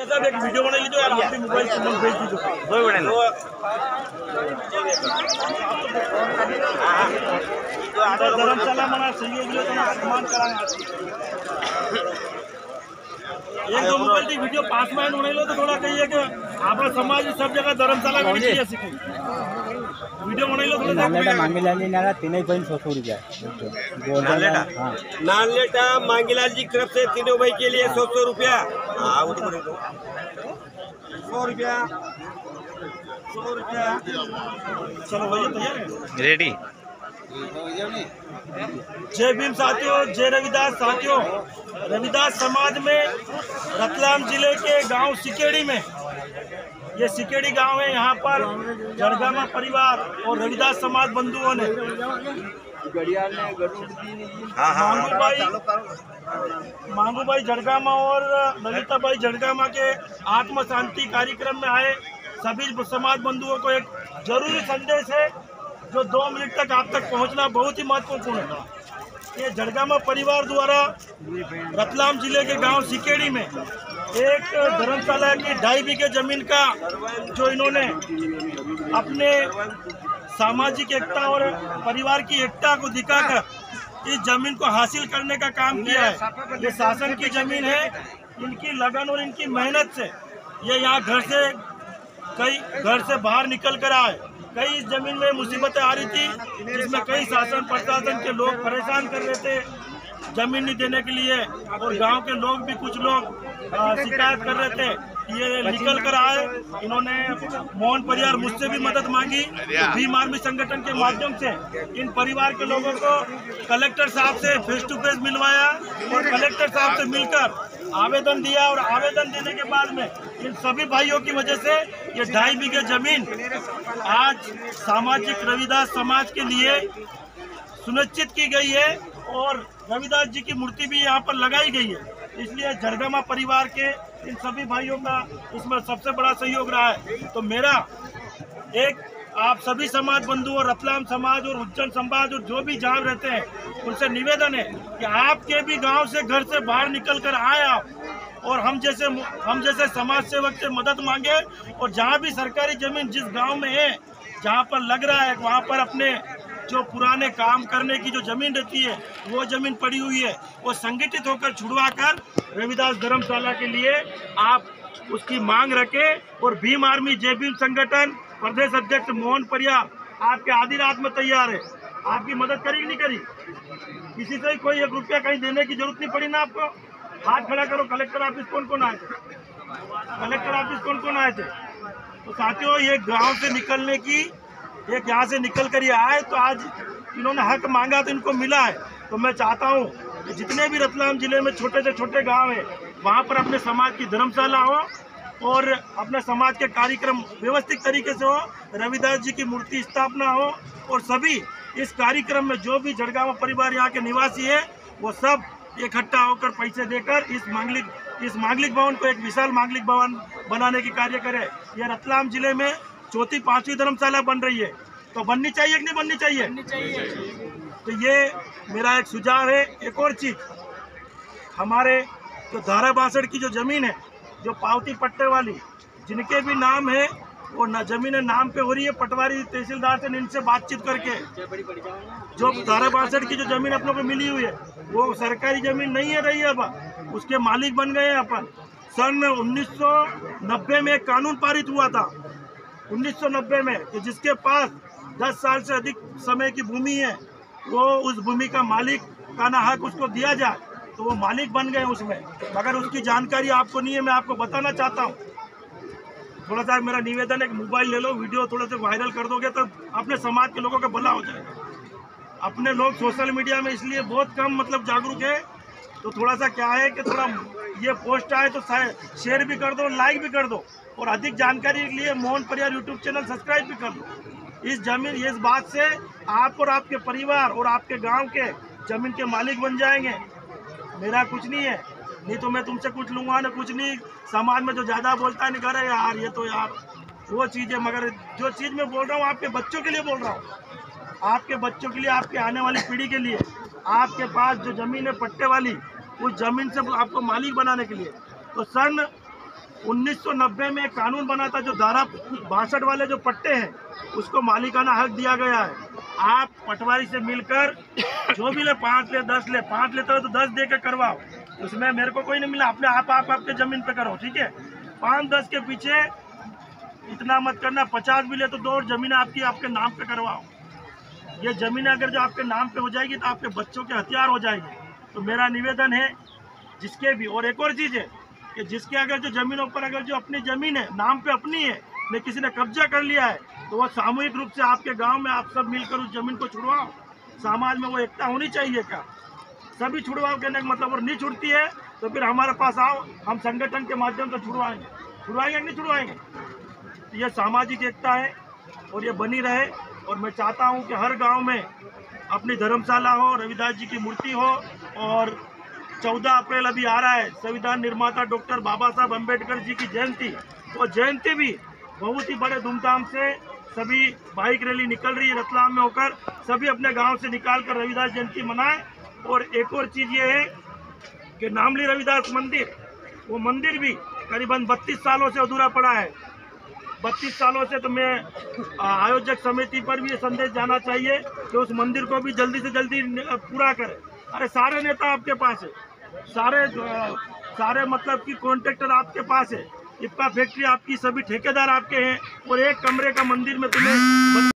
साहब एक वीडियो बना लीजिए यार, आप भी मोबाइल से भेज दीजिए। दो धर्मशाला मना सहयोग सम्मान कराएंगे। एक दो मोबाइल की वीडियो पास में उन्हें लो तो थोड़ा कहिए कि आप समाज सब जगह धर्मशाला में वीडियो बनाई लो थोड़ा मांगीलाल जी नारा 3.6 रुपया नानलेटा मांगीलाल जी तरफ से तीनों भाई के लिए 100 रुपया। 100 रुपया चलो भैया तैयार है रेडी। जय भीम साथियों, जय रविदास साथियों। रविदास समाज में रतलाम जिले के गांव सिकेड़ी में, ये सिकेड़ी गांव है, यहाँ पर जड़गामा परिवार और रविदास समाज बंधुओं ने मांगूभाई जड़गामा और ललिताबाई जड़गामा के आत्म शांति कार्यक्रम में आए सभी समाज बंधुओं को एक जरूरी संदेश है जो 2 मिनट तक आप तक पहुंचना बहुत ही महत्वपूर्ण है। ये जड़गामा परिवार द्वारा रतलाम जिले के गांव सिकेड़ी में एक धर्मशाला की 2.5 बीघे जमीन का जो इन्होंने अपने सामाजिक एकता और परिवार की एकता को दिखाकर इस जमीन को हासिल करने का काम किया है। ये शासन की जमीन है, इनकी लगन और इनकी मेहनत से ये यहाँ घर से बाहर निकल कर आए। कई इस जमीन में मुसीबतें आ रही थी जिसमें कई शासन प्रशासन के लोग परेशान कर रहे थे जमीन नहीं देने के लिए, और गांव के लोग भी कुछ लोग शिकायत कर रहे थे। ये निकल कर आए, इन्होंने मोहन परिवार मुझसे भी मदद मांगी। भीम आर्मी संगठन के माध्यम से इन परिवार के लोगों को कलेक्टर साहब से फेस टू फेस मिलवाया और कलेक्टर साहब से मिलकर आवेदन दिया, और आवेदन देने के बाद में इन सभी भाइयों की वजह से ये 2.5 बीघे जमीन आज सामाजिक रविदास समाज के लिए सुनिश्चित की गई है और रविदास जी की मूर्ति भी यहाँ पर लगाई गई है। इसलिए जड़गामा परिवार के इन सभी भाइयों का इसमें सबसे बड़ा सहयोग रहा है। तो मेरा एक आप सभी समाज बंधु और रतलाम समाज और उज्जैन समाज और जो भी जहाँ रहते हैं उनसे निवेदन है कि आपके भी गांव से घर से बाहर निकल कर आए आप, और हम जैसे समाज सेवक से मदद मांगे, और जहाँ भी सरकारी जमीन जिस गांव में है जहाँ पर लग रहा है वहाँ पर अपने जो पुराने काम करने की जो जमीन रहती है वो जमीन पड़ी हुई है वो संगठित होकर छुड़वा कर रविदास धर्मशाला के लिए आप उसकी मांग रखें। और भीम आर्मी जय भीम संगठन प्रदेश अध्यक्ष मोहन परियार आपके आधी रात में तैयार है। आपकी मदद करी कि नहीं करी? किसी से कोई 1 रुपया कहीं देने की जरूरत नहीं पड़ी ना आपको। हाथ खड़ा करो। कलेक्टर ऑफिस कौन कौन आए थे? कलेक्टर ऑफिस कौन कौन आए थे? तो साथियों, ये गांव से निकलने की एक यहाँ से निकल कर ये आए तो आज इन्होंने हक मांगा तो इनको मिला है। तो मैं चाहता हूँ कि जितने भी रतलाम जिले में छोटे से छोटे गांव हैं वहाँ पर अपने समाज की धर्मशाला हो और अपने समाज के कार्यक्रम व्यवस्थित तरीके से हो, रविदास जी की मूर्ति स्थापना हो, और सभी इस कार्यक्रम में जो भी जड़गामा परिवार यहाँ के निवासी है वो सब इकट्ठा होकर पैसे देकर इस मांगलिक भवन को एक विशाल मांगलिक भवन बनाने की कार्य करे। ये रतलाम जिले में 4थी 5वीं धर्मशाला बन रही है, तो बननी चाहिए कि नहीं बननी चाहिए? तो ये मेरा एक सुझाव है। एक और चीज, हमारे जो धारा 62 की जो जमीन है, जो पावती पट्टे वाली जिनके भी नाम है वो जमीनें नाम पे हो रही है, पटवारी तहसीलदार से इनसे बातचीत करके जो धारा 62 की जो जमीन अपनों को मिली हुई है वो सरकारी जमीन नहीं है रही है, अब उसके मालिक बन गए हैं अपन। सन 1990 में एक कानून पारित हुआ था 1990 में कि जिसके पास 10 साल से अधिक समय की भूमि है वो उस भूमि का मालिक का ना हक उसको दिया जाए, तो वो मालिक बन गए उसमें। मगर उसकी जानकारी आपको नहीं है, मैं आपको बताना चाहता हूँ। थोड़ा सा मेरा निवेदन है, मोबाइल ले लो, वीडियो थोड़ा सा वायरल कर दोगे तो अपने समाज के लोगों का भला हो जाएगा। अपने लोग सोशल मीडिया में इसलिए बहुत कम जागरूक है, तो थोड़ा सा क्या है कि थोड़ा ये पोस्ट आए तो शेयर भी कर दो, लाइक भी कर दो, और अधिक जानकारी के लिए Mohan Pariyar YouTube channel subscribe भी कर दो। इस बात से आप और आपके परिवार और आपके गांव के जमीन के मालिक बन जाएंगे। मेरा कुछ नहीं है, नहीं तो मैं तुमसे कुछ लूंगा ना कुछ नहीं। समाज में जो ज़्यादा बोलता है नहीं कर रहे यार, ये तो यार वो चीज़ है, मगर जो चीज़ मैं बोल रहा हूँ आपके बच्चों के लिए बोल रहा हूँ, आपके बच्चों के लिए, आपके आने वाली पीढ़ी के लिए। आपके पास जो ज़मीन है पट्टे वाली, उस ज़मीन से आपको मालिक बनाने के लिए। तो सन 1990 में एक कानून बना था, जो धारा 62 वाले जो पट्टे हैं उसको मालिकाना हक दिया गया है। आप पटवारी से मिलकर जो भी ले, 5 ले 10 ले, 5 लेते हो तो 10 दे के करवाओ, उसमें मेरे को कोई नहीं मिला। अपने आप आपके जमीन पे करो, ठीक है। 5-10 के पीछे इतना मत करना। 50 भी ले तो 2 जमीन आपके नाम पे करवाओ। ये जमीन अगर जो आपके नाम पे हो जाएगी तो आपके बच्चों के हथियार हो जाएंगे। तो मेरा निवेदन है जिसके भी, और एक और चीज़ है कि जिसके अगर जो जमीनों पर अगर जो अपनी जमीन है, नाम पे अपनी है, लेकिन किसी ने कब्जा कर लिया है, तो वो सामूहिक रूप से आपके गांव में आप सब मिलकर उस जमीन को छुड़वाओ। समाज में वो एकता होनी चाहिए क्या? सभी छुड़वाओ कहने का मतलब, और नहीं छुड़ती है तो फिर हमारे पास आओ, हम संगठन के माध्यम से छुड़वाएंगे कि नहीं छुड़वाएंगे। तो ये सामाजिक एकता है और ये बनी रहे। और मैं चाहता हूँ कि हर गांव में अपनी धर्मशाला हो, रविदास जी की मूर्ति हो। और 14 अप्रैल अभी आ रहा है, संविधान निर्माता डॉक्टर बाबा साहब अम्बेडकर जी की जयंती। और जयंती भी बहुत ही बड़े धूमधाम से सभी बाइक रैली निकल रही है रतलाम में होकर, सभी अपने गांव से निकाल कर रविदास जयंती मनाएं। और एक और चीज़ ये है कि नामली रविदास मंदिर, वो मंदिर भी करीबन 32 सालों से अधूरा पड़ा है। 32 सालों से। तो मैं आयोजक समिति पर भी ये संदेश जाना चाहिए कि उस मंदिर को भी जल्दी से जल्दी पूरा करें। अरे सारे नेता आपके पास है, सारे मतलब कि कॉन्ट्रैक्टर आपके पास है, इप्पा फैक्ट्री आपकी, सभी ठेकेदार आपके हैं, और एक कमरे का मंदिर में तुम्हें